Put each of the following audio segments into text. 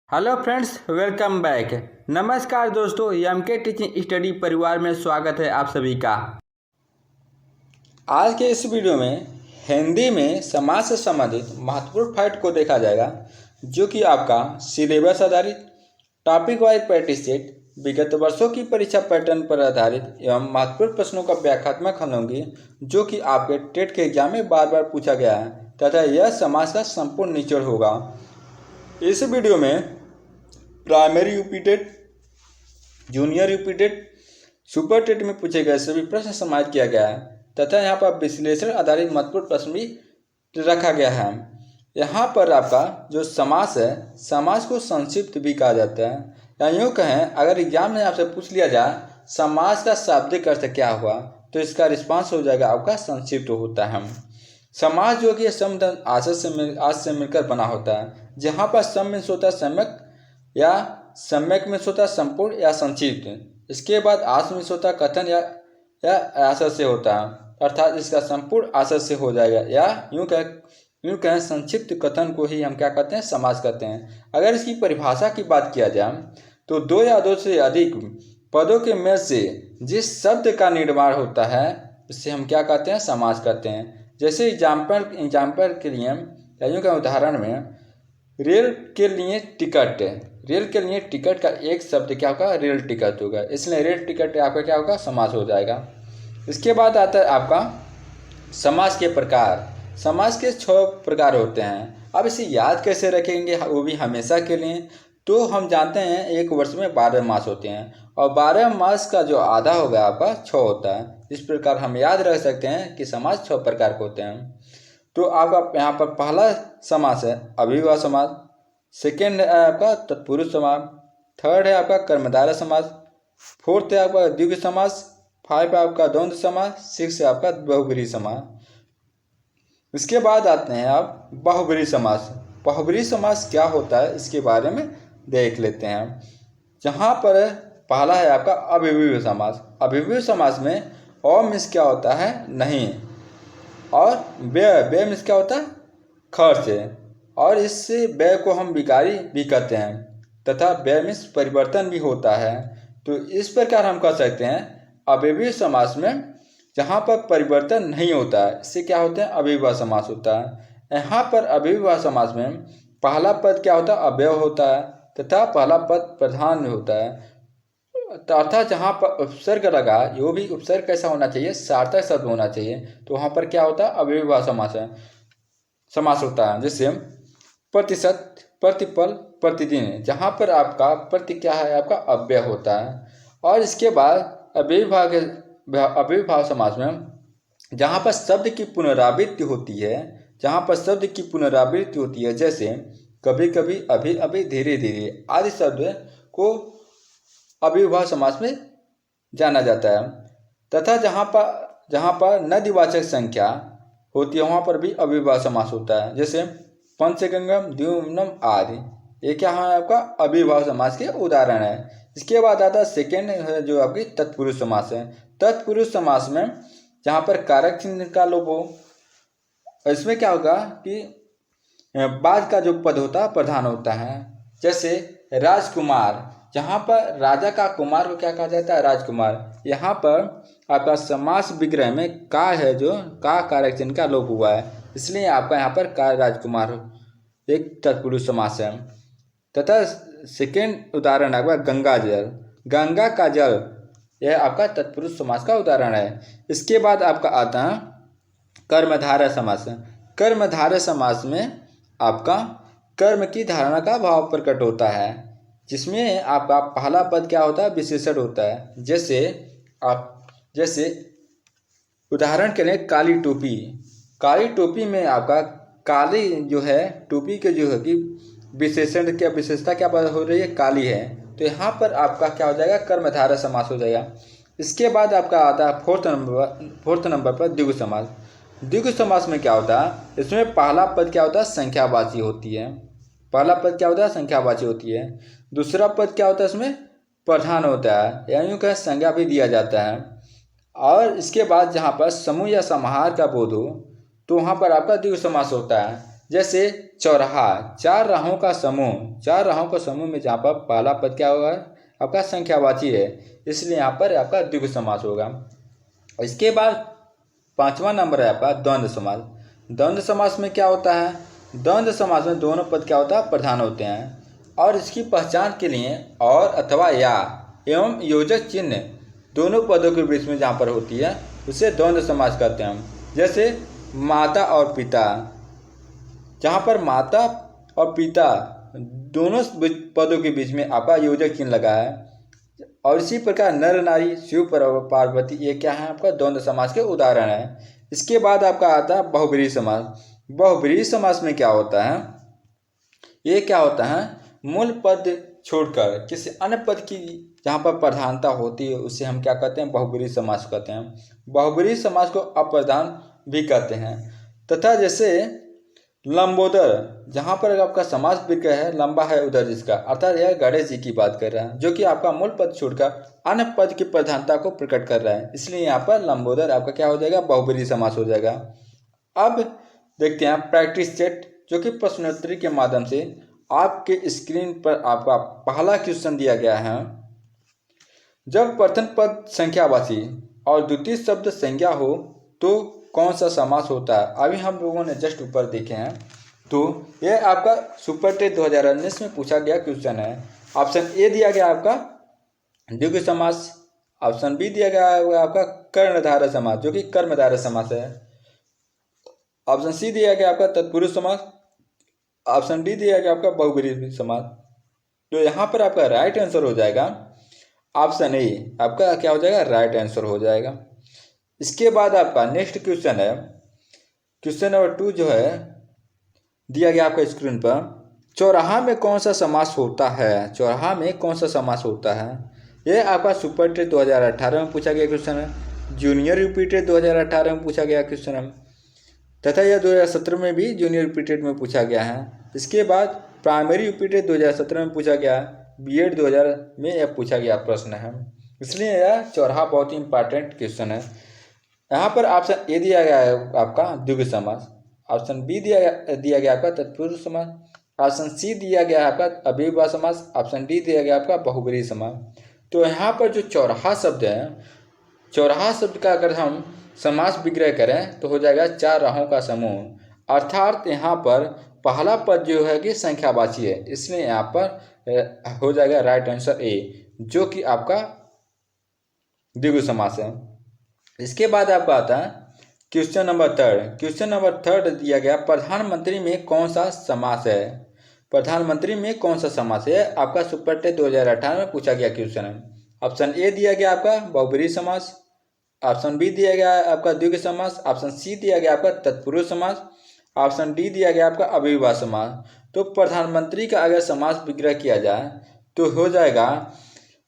Hello friends, welcome back. नमस्कार दोस्तों, MK teaching study परिवार में स्वागत है आप सभी का। आज के इस वीडियो में हिंदी में समाज से संबंधित महत्वपूर्ण फैक्ट को देखा जाएगा, जो कि आपका सिलेबस आधारित टॉपिक वाइज प्रैक्टिस सेट, विगत वर्षों की परीक्षा पैटर्न पर आधारित एवं महत्वपूर्ण प्रश्नों का व्याख्यात्मक हल होंगे, जो कि आपके टेट के एग्जाम में बार बार पूछा गया है तथा यह समाज का संपूर्ण निचोड़ होगा। इस वीडियो में primary UP TET, junior UP TET, super TET में पूछे गए सभी प्रश्न समाहित किया गया है तथा यहाँ पर विश्लेषण आधारित महत्वपूर्ण प्रश्न भी रखा गया है। यहाँ पर आपका जो समास है, समास को संक्षिप्त भी कहा जाता है, या यूँ कहें अगर एग्जाम में आपसे पूछ लिया जाए समास का शाब्दिक अर्थ क्या हुआ, तो इसका रिस्पांस हो जाएगा आपका संक्षिप्त होता है। समास जो कि सम आज से मिलकर बना होता है, जहाँ पर सम मीन्स होता है सम्यक या सम्यक मीन्स होता है संपूर्ण या संक्षिप्त। इसके बाद आस मीन्स होता है कथन या आशय से होता है, अर्थात इसका संपूर्ण आशय से हो जाएगा, या यूँ कहें संक्षिप्त कथन को ही हम क्या कहते हैं, समास कहते हैं। अगर इसकी परिभाषा की बात किया जाए तो दो या दो से अधिक पदों के मेल से जिस शब्द का निर्माण होता है उससे हम क्या कहते हैं, समास कहते हैं। जैसे एग्जाम्पल के लिए या यूँ कहें उदाहरण में, रेल के लिए टिकट का एक शब्द क्या होगा, रेल टिकट होगा, इसलिए रेल टिकट आपका क्या होगा, समास हो जाएगा। इसके बाद आता है आपका समास के प्रकार। समास के 6 प्रकार होते हैं। अब इसे याद कैसे रखेंगे, वो भी हमेशा के लिए। तो हम जानते हैं एक वर्ष में 12 मास होते हैं और 12 मास का जो आधा होगा आपका 6 होता है। इस प्रकार हम याद रख सकते हैं कि समास 6 प्रकार के होते हैं। तो आपका यहाँ पर पहला समास है अव्ययभाव समास, सेकेंड है आपका तत्पुरुष समास, थर्ड है आपका कर्मधारय समास, फोर्थ है आपका द्विगु समास, 5 है आपका द्वंद्व समास, 6 है आपका बहुब्रीहि समास। इसके बाद आते हैं आप बहुब्रीहि समास। बहुब्रीहि समास क्या होता है इसके बारे में देख लेते हैं। जहाँ पर पहला है आपका अव्ययभाव समास। अव्ययभाव समास में अ मीन्स क्या होता है, नहीं, और व्यय मीन्स क्या होता है, खर्च, और इससे व्यय को हम विकारी भी कहते हैं तथा व्यय मीन्स परिवर्तन भी होता है। तो इस प्रकार हम कह सकते हैं अव्ययभाव समास में जहाँ पर परिवर्तन नहीं होता है इससे क्या होता है, अव्ययभाव समास होता है। यहाँ पर अव्ययभाव समास में पहला पद क्या होता है, अव्यय होता है तथा पहला पद प्रधान होता है, अर्थात जहाँ पर उपसर्ग लगा, जो भी उपसर्ग कैसा होना चाहिए, सार्थक शब्द होना चाहिए। तो वहाँ पर क्या होता है, अव्ययभाव समास होता है। जैसे प्रतिशत, प्रतिपल, प्रतिदिन, जहाँ पर आपका प्रति क्या है, आपका अव्यय होता है। और इसके बाद अव्ययभाव समास में जहाँ पर शब्द की पुनरावृत्ति होती है, जैसे कभी कभी, अभी अभी, धीरे धीरे आदि शब्द को अव्ययभाव समास में जाना जाता है। तथा जहाँ पर नदिवाचक संख्या होती है वहाँ पर भी अव्ययभाव समास होता है। जैसे पंचगंगम, द्विगुणम आदि, ये क्या है आपका अव्ययभाव समास के उदाहरण है। इसके बाद आता है सेकेंड है जो आपकी तत्पुरुष समास है। तत्पुरुष समास में जहाँ पर कारक चिन्ह का लोप हो, इसमें क्या होगा कि बाद का जो पद होता है प्रधान होता है। जैसे राजकुमार, जहाँ पर राजा का कुमार को क्या कहा जाता है, राजकुमार। यहाँ पर आपका समास विग्रह में का है, जो का कारक चिन्ह का लोप हुआ है, इसलिए आपका यहाँ पर का राजकुमार एक तत्पुरुष समास है। तथा सेकेंड उदाहरण आपका गंगा जल, गंगा का जल, यह आपका तत्पुरुष समास का उदाहरण है। इसके बाद आपका आता है कर्मधारय समास। कर्मधारय समास में आपका कर्म की धारणा का भाव प्रकट होता है, जिसमें आपका पहला पद क्या होता है, विशेषण होता है। जैसे उदाहरण के लिए काली टोपी। काली टोपी में आपका काली जो है टोपी के जो है कि विशेषण क्या, विशेषता क्या हो रही है, काली है। तो यहाँ पर आपका क्या हो जाएगा, कर्मधारय समास हो जाएगा। इसके बाद आपका आता है फोर्थ नंबर पर द्विगु समास। द्विगु समास में क्या होता है, इसमें पहला पद क्या होता है, संख्यावाची होती है। पहला पद क्या होता है, संख्यावाची होती है। दूसरा पद क्या होता है, इसमें प्रधान होता है, या यूँ कहें संज्ञा भी दिया जाता है। और इसके बाद जहाँ पर समूह या समाहार का बोध हो तो वहाँ पर आपका द्विगु समास होता है। जैसे चौराहा, चार राहों का समूह, चार राहों का समूह में जहाँ पर पहला पद क्या होगा आपका संख्यावाची है, इसलिए यहाँ पर आपका द्विगु समास होगा। इसके बाद 5वां नंबर है आपका द्वंद्व समास। द्वंद्व समास में क्या होता है, द्वंद्व समास में दोनों पद क्या होता है प्रधान होते हैं और इसकी पहचान के लिए और अथवा या एवं योजक चिन्ह दोनों पदों के बीच में जहाँ पर होती है उसे द्वंद्व समास कहते हैं हम। जैसे माता और पिता, जहाँ पर माता और पिता दोनों पदों के बीच में आपका योजक चिन्ह लगा है। और इसी प्रकार नर नारी शिव पार्वती, ये क्या है आपका द्वंद्व समास के उदाहरण है। इसके बाद आपका आता है बहुब्रीहि समास। बहुब्रीहि समास में क्या होता है, ये क्या होता है मूल पद छोड़कर किसी अन्य पद की जहाँ पर प्रधानता होती है उसे हम क्या कहते हैं बहुब्रीहि समास कहते हैं। बहुब्रीहि समास को अप्रधान भी कहते हैं। तथा जैसे लंबोदर, जहाँ पर आपका समास विग्रह है लंबा है उधर जिसका, अर्थात यह गणेश जी की बात कर रहा है जो कि आपका मूल पद छोड़कर अन्य पद की प्रधानता को प्रकट कर रहा है, इसलिए यहाँ पर लंबोदर आपका क्या हो जाएगा बहुब्रीहि समास हो जाएगा। अब देखते हैं प्रैक्टिस सेट, जो कि प्रश्नोत्तरी के माध्यम से आपके स्क्रीन पर आपका पहला क्वेश्चन दिया गया है। जब प्रथम पद संख्यावाची और द्वितीय शब्द संज्ञा हो तो कौन सा समास होता है। अभी हम लोगों ने जस्ट ऊपर देखे हैं, तो यह आपका सुपर टेस्ट 2019 में पूछा गया क्वेश्चन है। ऑप्शन ए दिया गया आपका द्विगु समास, ऑप्शन बी दिया गया है आपका कर्णधारय समास जो कि कर्मधारय समास है, ऑप्शन सी दिया गया आपका तत्पुरुष समास, ऑप्शन डी दिया गया आपका बहुब्रीहि समास। तो यहाँ पर आपका राइट आंसर हो जाएगा ऑप्शन ए, आपका क्या हो जाएगा राइट आंसर हो जाएगा। इसके बाद आपका नेक्स्ट क्वेश्चन है, क्वेश्चन नंबर 2 जो है दिया गया आपका स्क्रीन पर, चौराहा में कौन सा समास होता है। चौराहा में कौन सा समास होता है, यह आपका सुपर टेस्ट 2018 में पूछा गया क्वेश्चन है, जूनियर रिपीटेड 2018 में पूछा गया क्वेश्चन है, तथा यह 2017 में भी जूनियर रिपीटेड में पूछा गया है। इसके बाद प्राइमरी रिपीटेड 2017 में पूछा गया, बीएड 2000 में यह पूछा गया प्रश्न है, इसलिए यह चौराहा बहुत ही इंपॉर्टेंट क्वेश्चन है। यहाँ पर ऑप्शन ए दिया गया है आपका द्विगु समास, ऑप्शन बी दिया गया आपका तत्पुरुष समास, ऑप्शन सी दिया गया आपका अव्ययीभाव समास, ऑप्शन डी दिया गया आपका बहुब्रीहि समास। तो यहाँ पर जो चौराहा शब्द है, चौराहा शब्द का अगर हम समास विग्रह करें तो हो जाएगा चार राहों का समूह, अर्थात यहाँ पर पहला पद जो है कि संख्यावाची है, इसलिए यहाँ पर हो जाएगा राइट आंसर ए, जो कि आपका द्विगु समास है। इसके बाद आपका आता है क्वेश्चन नंबर 3। क्वेश्चन नंबर 3 दिया गया, प्रधानमंत्री में कौन सा समास है। प्रधानमंत्री में कौन सा समास है, आपका सुपर टेस्ट 2018 में पूछा गया क्वेश्चन है। ऑप्शन ए दिया गया आपका बहुब्रीहि समास, ऑप्शन बी दिया गया आपका द्विगु समास, ऑप्शन सी दिया गया आपका तत्पुरुष समास, ऑप्शन डी दिया गया आपका अव्ययीभाव समास। तो प्रधानमंत्री का अगर समास विग्रह किया जाए तो हो जाएगा,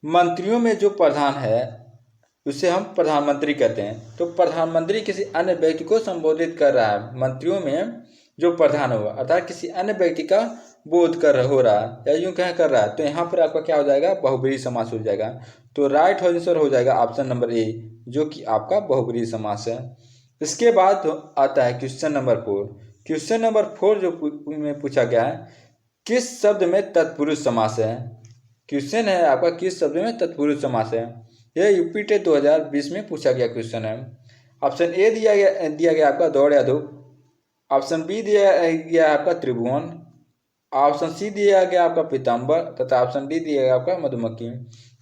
मंत्रियों में जो प्रधान है उसे हम प्रधानमंत्री कहते हैं। तो प्रधानमंत्री किसी अन्य व्यक्ति को संबोधित कर रहा है, मंत्रियों में जो प्रधान होगा अर्थात किसी अन्य व्यक्ति का बोध हो रहा है या यूं कह कर रहा है, तो यहाँ पर आपका क्या हो जाएगा बहुब्रीहि समास हो जाएगा। तो राइट आंसर हो जाएगा ऑप्शन नंबर ए, जो कि आपका बहुब्रीहि समास है। इसके बाद आता है क्वेश्चन नंबर 4। क्वेश्चन नंबर 4 जो में पूछा गया है, किस शब्द में तत्पुरुष समास है। क्वेश्चन है आपका किस शब्द में तत्पुरुष समास है, यह यूपी टेस्ट 2020 में पूछा गया क्वेश्चन है। ऑप्शन ए दिया गया आपका दौड़ या धूप, ऑप्शन बी दिया गया आपका त्रिभुवन, ऑप्शन सी दिया गया आपका पीताम्बर, तथा ऑप्शन डी दिया गया आपका मधुमक्खी।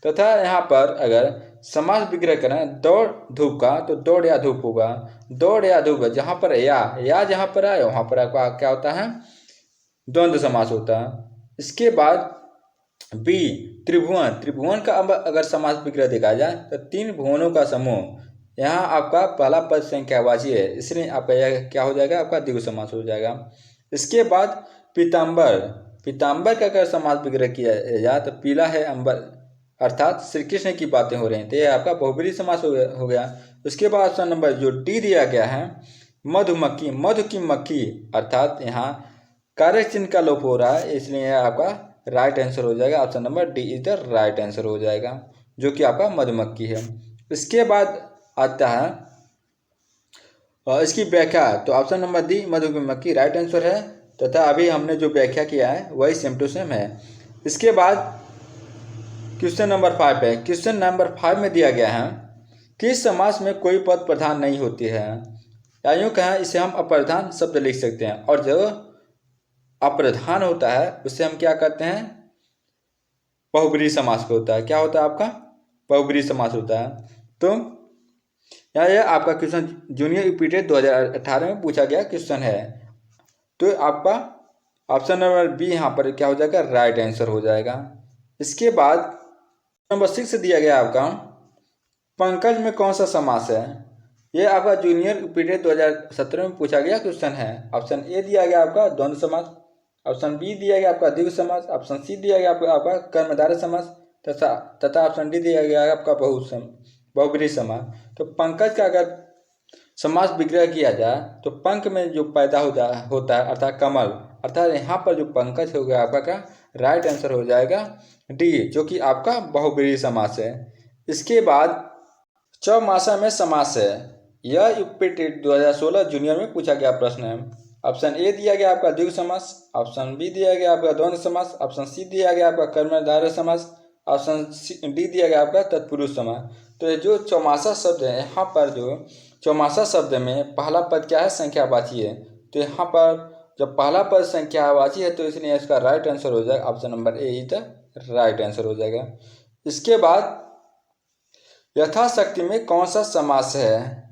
तथा यहाँ पर अगर समास विग्रह करें दौड़ धूप का तो दौड़ या धूप होगा। दौड़ या धूप जहाँ पर या जहाँ पर आए वहाँ पर आपका क्या होता है द्वंद्व समास होता है। इसके बाद बी त्रिभुवन, त्रिभुवन का अगर समास विग्रह देखा जाए तो तीन भुवनों का समूह, यहाँ आपका पहला पद संख्यावाची है, इसलिए आपका यह क्या हो जाएगा आपका द्विगु समास हो जाएगा। इसके बाद पीताम्बर, पीताम्बर का अगर समास विग्रह किया जाए तो पीला है अंबर, अर्थात श्री कृष्ण की बातें हो रही हैं, तो यह आपका बहुब्रीहि समास हो गया। उसके बाद ऑप्शन नंबर जो डी दिया गया है मधुमक्खी, मधु की मक्खी, अर्थात यहाँ कार्य चिन्ह का लोप हो रहा है, इसलिए यह आपका राइट आंसर हो जाएगा। Option number D is the right answer हो जाएगा, जो कि आपका मधुमक्खी है। इसके बाद आता है इसकी व्याख्या, तो ऑप्शन नंबर डी मधुमक्खी राइट आंसर है। तथा अभी हमने जो व्याख्या किया है वही सेम टू सेम है। इसके बाद क्वेश्चन नंबर 5 है। क्वेश्चन नंबर 5 में दिया गया है किस समास में कोई पद प्रधान नहीं होती है, या यूँ कहें इसे हम अप्रधान शब्द लिख सकते हैं। और जो अप्रधान होता है उसे हम क्या कहते हैं, बहुब्रीहि समास को होता है। क्या होता है आपका, बहुब्रीहि समास होता है। तो यह आपका क्वेश्चन जूनियर यूपीटेट 2018 में पूछा गया क्वेश्चन है। तो आपका ऑप्शन नंबर बी यहाँ पर क्या हो जाएगा, राइट आंसर हो जाएगा। इसके बाद नंबर 6 दिया गया आपका पंकज में कौन सा समास है। ये आपका जूनियर यूपीटेट 2017 में पूछा गया क्वेश्चन है। ऑप्शन ए दिया गया आपका द्वंद्व समास, ऑप्शन बी दिया गया आपका द्विगु समास, ऑप्शन सी दिया गया आपका कर्मधारय समास तथा ऑप्शन डी दिया गया आपका बहुब्रीहि समास। तो पंकज का अगर समास विग्रह किया जाए तो पंक में जो पैदा होता है अर्थात कमल, अर्थात यहाँ पर जो पंकज हो गया आपका क्या राइट आंसर हो जाएगा डी, जो कि आपका बहुब्रीहि समास है। इसके बाद चौमासा में समास है। यह यूपीटेट 2016 जूनियर में पूछा गया प्रश्न है। ऑप्शन ए दिया गया आपका द्विगु समास, ऑप्शन बी दिया गया आपका द्वंद्व समास, ऑप्शन सी दिया गया आपका कर्मधारय समास, ऑप्शन डी दिया गया आपका तत्पुरुष समास। तो ये जो चौमासा शब्द है, यहाँ पर जो चौमासा शब्द में पहला पद क्या है, संख्यावाची है। तो यहाँ पर जब पहला पद संख्यावाची है तो इसलिए इसका राइट आंसर हो जाएगा option number A is the right answer हो जाएगा। इसके बाद यथाशक्ति में कौन सा समास है।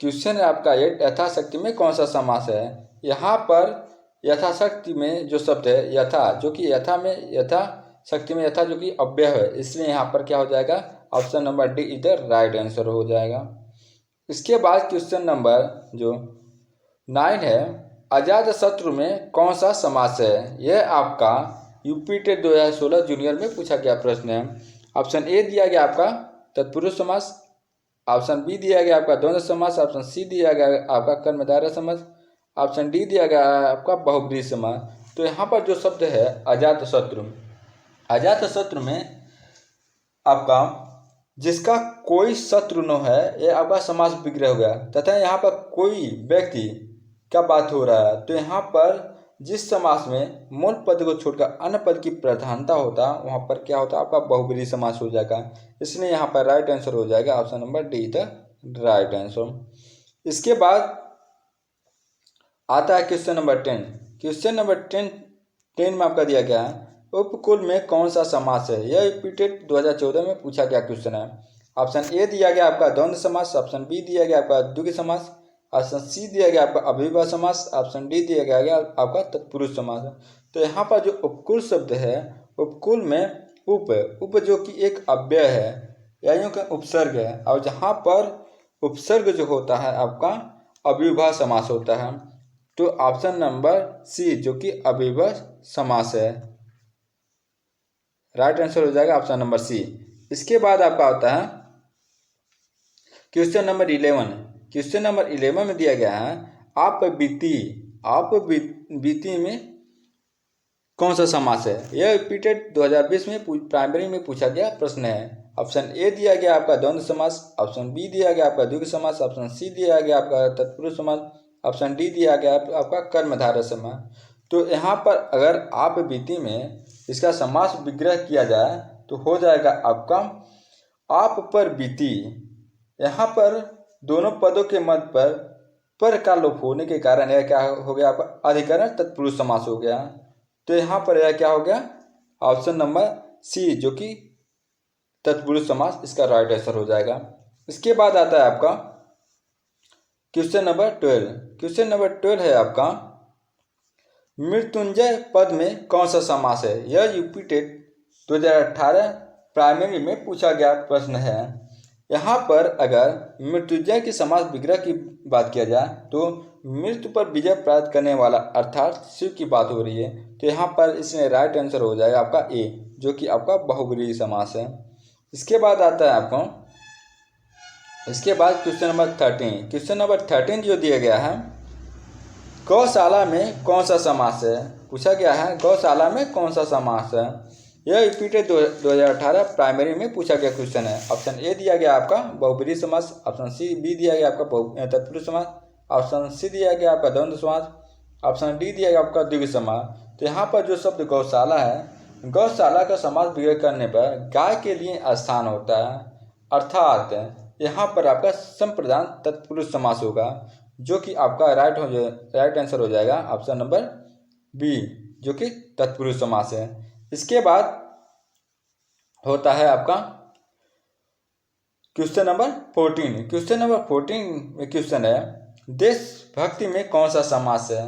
क्वेश्चन है आपका ये, यथाशक्ति में कौन सा समास है। यहाँ पर यथाशक्ति में जो शब्द है यथा, जो कि यथा में यथाशक्ति में यथा जो कि अव्यय है, इसलिए यहाँ पर क्या हो जाएगा option number D is the right answer हो जाएगा। इसके बाद क्वेश्चन नंबर जो 9 है, अजातशत्रु में कौन सा समास है। यह आपका यूपीटेट 2016 जूनियर में पूछा गया प्रश्न है। ऑप्शन ए दिया गया आपका तत्पुरुष समास, ऑप्शन बी दिया गया आपका द्वंद्व समास, ऑप्शन सी दिया गया आपका कर्मधारय समास, ऑप्शन डी दिया गया आपका बहुब्रीहि समास। तो यहाँ पर जो शब्द है अजातशत्रु, अजातशत्रु में आपका जिसका कोई शत्रु न है, यह आपका समास विग्रह हो गया। तथा यहाँ पर कोई व्यक्ति क्या बात हो रहा है, तो यहाँ पर जिस समास में मूल पद को छोड़कर अन्य पद की प्रधानता होता है वहाँ पर क्या होता है आपका बहुब्रीहि समास हो जाएगा। इसलिए यहाँ पर राइट आंसर हो जाएगा option number D the right answer. इसके बाद आता है क्वेश्चन नंबर 10। क्वेश्चन नंबर 10 में आपका दिया गया है उपकुल में कौन सा समास है। यह यूपीटेट 2014 में पूछा गया क्वेश्चन है। ऑप्शन ए दिया गया आपका द्वंद्व समास, ऑप्शन बी दिया गया आपका द्विगु समास, ऑप्शन सी दिया गया आपका अव्ययभाव समास, ऑप्शन डी दिया गया आपका तत्पुरुष समास। तो यहाँ पर जो उपकुल शब्द है, उपकुल में उप जो कि एक अव्यय है या यूँ का उपसर्ग है, और जहाँ पर उपसर्ग जो होता है आपका अव्ययभाव समास होता है। तो ऑप्शन नंबर सी जो कि अव्ययभाव समास है, राइट आंसर हो जाएगा ऑप्शन नंबर सी। इसके बाद आपका होता है क्वेश्चन नंबर 11। क्वेश्चन नंबर 11 में दिया गया है आप बीती में कौन सा समास है। यह रिपीटेड 2020 में प्राइमरी में पूछा गया प्रश्न है। ऑप्शन ए दिया गया आपका द्वंद्व समास, ऑप्शन बी दिया गया आपका द्विगु समास, ऑप्शन सी दिया गया आपका तत्पुरुष समास, ऑप्शन डी दिया गया आपका कर्मधारय समास। तो यहाँ पर अगर आप बीती में इसका समास विग्रह किया जाए तो हो जाएगा आपका आप पर बीती। यहाँ पर दोनों पदों के मध्य पर का लोप होने के कारण यह क्या हो गया आपका अधिकरण तत्पुरुष समास हो गया। तो यहाँ पर यह क्या हो गया ऑप्शन नंबर सी जो कि तत्पुरुष समास, इसका राइट आंसर हो जाएगा। इसके बाद आता है आपका क्वेश्चन नंबर 12। क्वेश्चन नंबर 12 है आपका मृत्युंजय पद में कौन सा समास है। यह यूपीटेट 2018 प्राइमरी में पूछा गया प्रश्न है। यहाँ पर अगर मृत्युंजय की समास विग्रह की बात किया जाए तो मृत्यु पर विजय प्राप्त करने वाला अर्थात शिव की बात हो रही है। तो यहाँ पर इसमें राइट आंसर हो जाएगा आपका ए जो कि आपका बहुब्रीहि समास है। इसके बाद आता है आपको इसके बाद क्वेश्चन नंबर 13। क्वेश्चन नंबर 13 जो दिया गया है गौशाला में कौन सा समास है, पूछा गया है गौशाला में कौन सा समास है। यह रिपीटेड 2018 प्राइमरी में पूछा गया क्वेश्चन है। ऑप्शन ए दिया गया आपका बहुब्रीहि समास, ऑप्शन सी बी दिया गया आपका तत्पुरुष समास, ऑप्शन सी दिया गया आपका द्वंद्व समास, ऑप्शन डी दिया गया आपका द्विगु समास। तो यहाँ पर जो शब्द गौशाला है, गौशाला का समास विग्रह करने पर गाय के लिए स्थान होता है, अर्थात यहाँ पर आपका संप्रदान तत्पुरुष समास होगा, जो कि आपका राइट आंसर हो जाएगा ऑप्शन नंबर बी, जो कि तत्पुरुष समास है। इसके बाद होता है आपका क्वेश्चन नंबर 14। क्वेश्चन नंबर 14 में क्वेश्चन है, देशभक्ति में कौन सा समास है?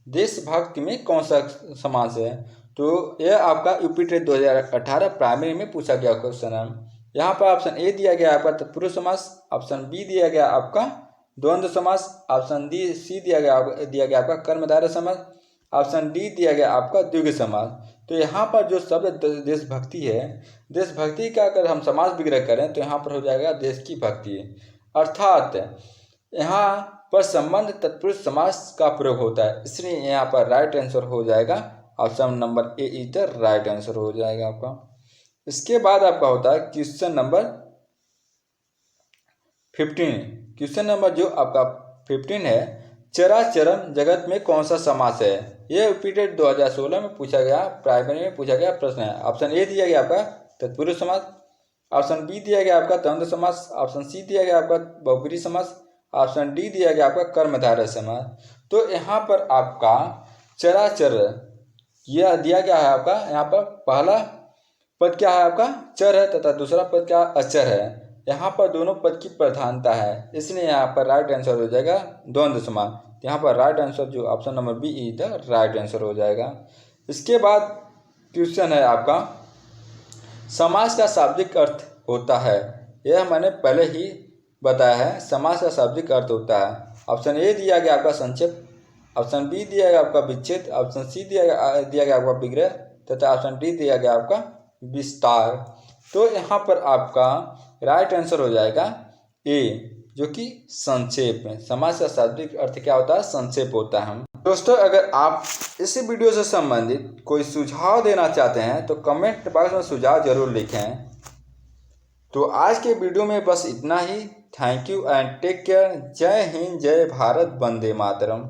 देशभक्ति में कौन सा समास है? तो यह आपका यूपी टेट 2018 प्राइमरी में पूछा गया क्वेश्चन है। यहाँ पर ऑप्शन ए दिया गया आपका तत्पुरुष समास, ऑप्शन बी दिया गया आपका द्वंद्व समास, ऑप्शन सी दिया गया आपका कर्मधारय समास, ऑप्शन डी दिया गया आपका द्विगु समास। तो यहाँ पर जो शब्द देशभक्ति है, देशभक्ति का अगर हम समास विग्रह करें तो यहाँ पर हो जाएगा देश की भक्ति, अर्थात यहाँ पर संबंध तत्पुरुष समास का प्रयोग होता है, इसलिए यहाँ पर राइट आंसर हो जाएगा option number A is the right answer हो जाएगा आपका। इसके बाद आपका होता है क्वेश्चन नंबर 15। क्वेश्चन नंबर जो आपका 15 है, चराचरम जगत में कौन सा समास है? यह यूपी टेट 2016 में पूछा गया, प्राइमरी में पूछा गया प्रश्न है। ऑप्शन ए दिया गया आपका तत्पुरुष समास, ऑप्शन बी दिया गया आपका द्वंद्व समास, ऑप्शन सी दिया गया आपका बहुब्रीहि समास, ऑप्शन डी दिया गया आपका कर्मधारय समास। तो यहाँ पर आपका चराचर यह दिया गया है आपका, यहाँ पर पहला पद क्या है आपका चर है तथा दूसरा पद क्या अचर है। यहाँ पर दोनों पद की प्रधानता है, इसलिए यहाँ पर राइट आंसर हो जाएगा द्वंद्व समास। यहाँ पर राइट आंसर जो option number B is the right answer हो जाएगा। इसके बाद क्वेश्चन है आपका, समास का शाब्दिक अर्थ होता है? यह मैंने पहले ही बताया है, समास का शाब्दिक अर्थ होता है। ऑप्शन ए दिया गया आपका संक्षेप, ऑप्शन बी दिया गया आपका विच्छेद, ऑप्शन सी दिया गया आपका विग्रह तथा ऑप्शन डी दिया गया आपका विस्तार। तो यहाँ पर आपका राइट आंसर हो जाएगा ए, जो कि संक्षेप में। समास का शाब्दिक अर्थ क्या होता है? संक्षेप होता है। दोस्तों, अगर आप इस वीडियो से संबंधित कोई सुझाव देना चाहते हैं तो कमेंट बॉक्स में सुझाव जरूर लिखें। तो आज के वीडियो में बस इतना ही। Thank you and take care. Jai Hind, जय भारत, वंदे मातरम।